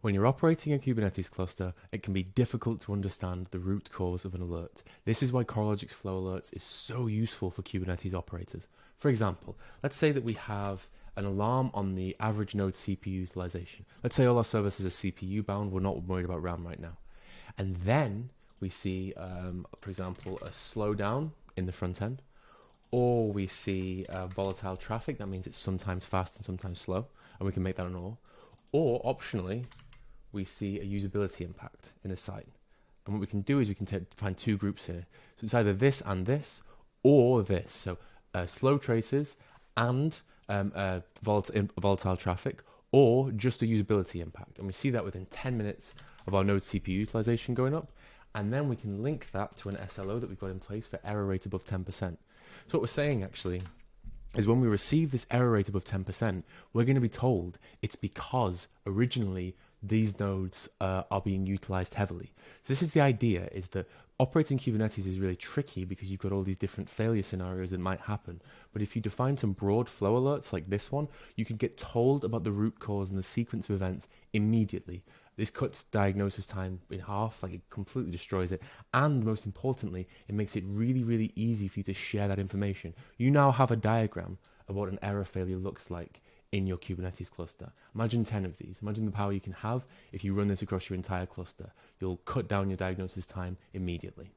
When you're operating a Kubernetes cluster, it can be difficult to understand the root cause of an alert. This is why CoreLogic's Flow Alerts is so useful for Kubernetes operators. For example, let's say that we have an alarm on the average node CPU utilization. Let's say all our services are CPU bound, we're not worried about RAM right now. And then we see, for example, a slowdown in the front end, or we see volatile traffic. That means it's sometimes fast and sometimes slow, and we can make that an or optionally, we see a usability impact in the site. And what we can do is we can find two groups here. So it's either this and this, or this. So slow traces and volatile traffic, or just a usability impact. And we see that within 10 minutes of our node CPU utilization going up. And then we can link that to an SLO that we've got in place for error rate above 10%. So what we're saying actually is when we receive this error rate above 10%, we're going to be told it's because originally these nodes are being utilized heavily. So this is the idea, is that operating Kubernetes is really tricky because you've got all these different failure scenarios that might happen. But if you define some broad flow alerts like this one, you can get told about the root cause and the sequence of events immediately. This cuts diagnosis time in half, like it completely destroys it. And most importantly, it makes it really, really easy for you to share that information. You now have a diagram of what an error failure looks like in your Kubernetes cluster. Imagine 10 of these. Imagine the power you can have if you run this across your entire cluster. You'll cut down your diagnosis time immediately.